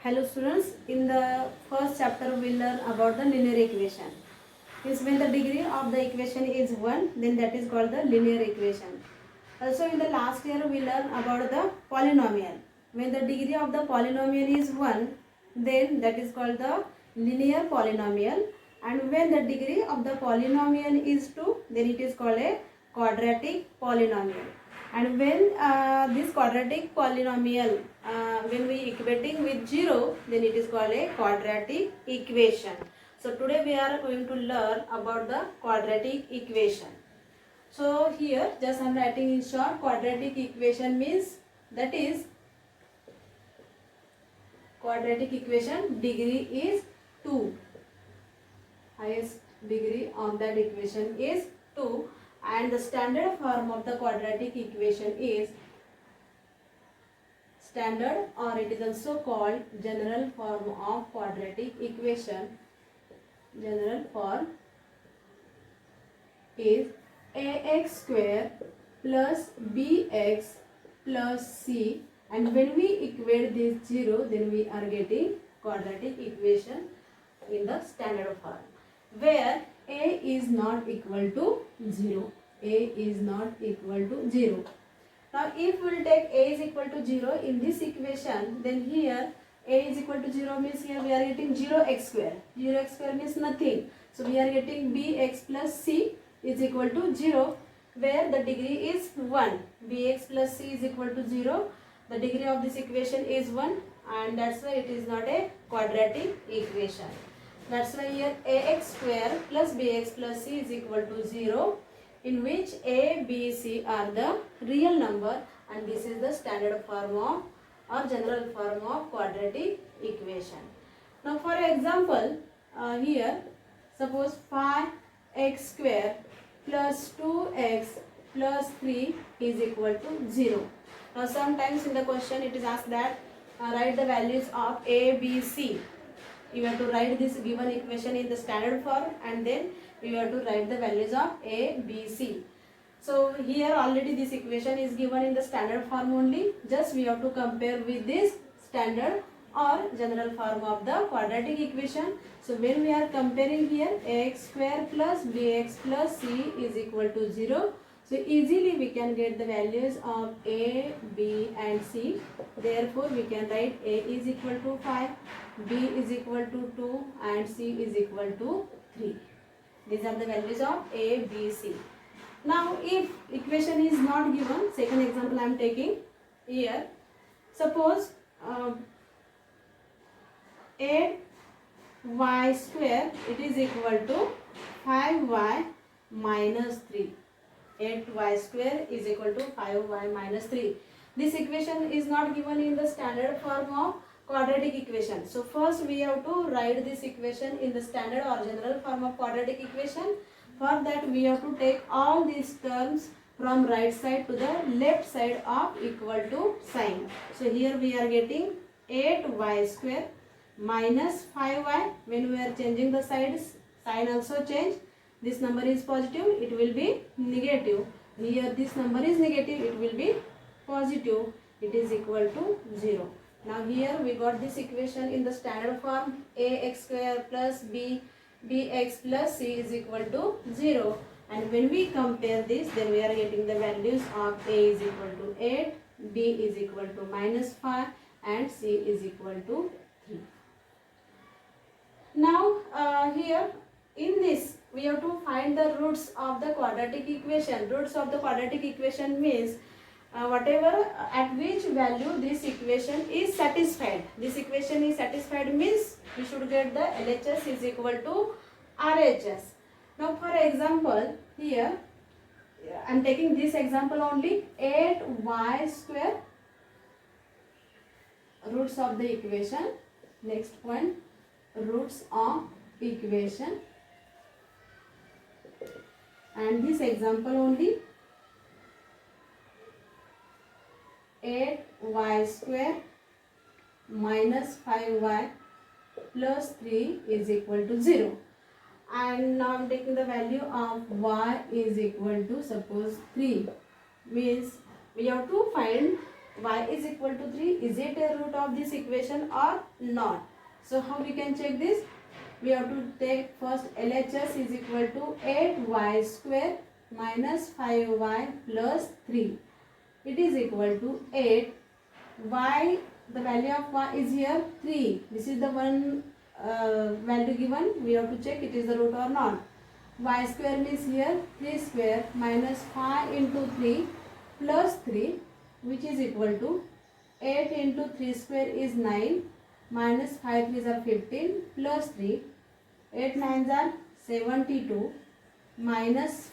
Hello students, in the first chapter we learn about the linear equation. Means when the degree of the equation is 1, then that is called the linear equation. Also in the last year we learn about the polynomial. When the degree of the polynomial is 1, then that is called the linear polynomial. And when the degree of the polynomial is 2, then it is called a quadratic polynomial. And when this quadratic polynomial, when we equating with 0, then it is called a quadratic equation. So today we are going to learn about the quadratic equation. So here just I am writing in short, quadratic equation means, that is quadratic equation degree is 2. Highest degree of that equation is 2, and the standard form of the quadratic equation is standard, or it is also called general form of quadratic equation. General form is ax square plus bx plus c, and when we equate this 0, then we are getting quadratic equation in the standard form, where a is not equal to 0. A is not equal to 0. Now if we will take a is equal to 0 in this equation, then here a is equal to 0 means here we are getting 0x square. 0x square means nothing. So we are getting bx plus c is equal to 0, where the degree is 1. Bx plus c is equal to 0. The degree of this equation is 1, and that's why it is not a quadratic equation. That's why here ax square plus bx plus c is equal to 0, in which a, b, c are the real number, and this is the standard form of or general form of quadratic equation. Now for example, here suppose 5x square plus 2x plus 3 is equal to 0. Now sometimes in the question it is asked that write the values of a, b, c. You have to write this given equation in the standard form, and then you have to write the values of a, b, c. So here already this equation is given in the standard form only. Just we have to compare with this standard or general form of the quadratic equation. So when we are comparing here, ax square plus bx plus c is equal to 0. So easily we can get the values of a, b and c. Therefore we can write a is equal to 5, b is equal to 2 and c is equal to 3. These are the values of a, b, c. Now if equation is not given, second example I am taking here. Suppose 8y square, it is equal to 5y minus 3. 8y square is equal to 5y minus 3. This equation is not given in the standard form of quadratic equation. So first we have to write this equation in the standard or general form of quadratic equation. For that we have to take all these terms from right side to the left side of equal to sign. So here we are getting 8y square minus 5y. When we are changing the sides, sign also change. This number is positive, it will be negative. Here this number is negative, it will be positive. It is equal to 0. Now here we got this equation in the standard form, ax square plus bx plus c is equal to 0. And when we compare this, then we are getting the values of a is equal to 8, b is equal to minus 5 and c is equal to 3. Now here in this we have to find the roots of the quadratic equation. Roots of the quadratic equation means whatever at which value this equation is satisfied. This equation is satisfied means we should get the LHS is equal to RHS. Now for example, here I am taking this example only, 8y square, roots of the equation. Next point, roots of equation, and this example only, 8y square minus 5y plus 3 is equal to 0. And now I am taking the value of y is equal to suppose 3. Means we have to find y is equal to 3, is it a root of this equation or not? So how we can check this? We have to take first LHS is equal to 8y square minus 5y plus 3. It is equal to 8. Y, the value of y is here 3. This is the one value given. We have to check it is the root or not. Y square means here 3 square minus 5 into 3 plus 3, which is equal to 8 into 3 square is 9 minus 5 3s are 15 plus 3, 8 9s are 72 minus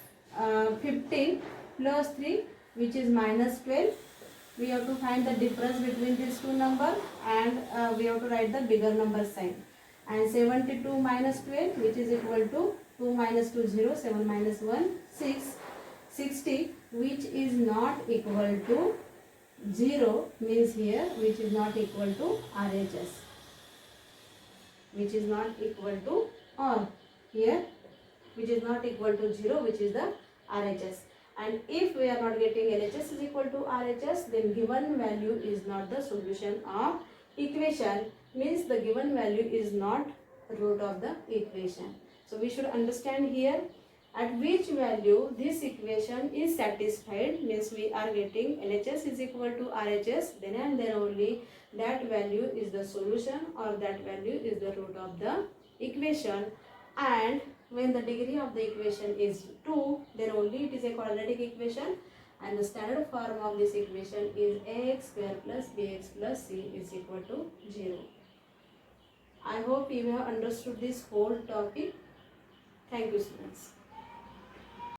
15 plus 3, which is minus 12. We have to find the difference between these two numbers, and we have to write the bigger number sign. And 72 minus 12, which is equal to 2 minus 2 0, 7 minus 1 6, 60, which is not equal to 0, means here which is not equal to RHS, which is not equal to, or here which is not equal to 0, which is the RHS. And if we are not getting LHS is equal to RHS, then given value is not the solution of equation, means the given value is not root of the equation. So we should understand here at which value this equation is satisfied, means we are getting LHS is equal to RHS, then and then only that value is the solution, or that value is the root of the equation. And when the degree of the equation is 2, then only it is a quadratic equation, and the standard form of this equation is ax square plus bx plus c is equal to 0. I hope you have understood this whole topic. Thank you, students.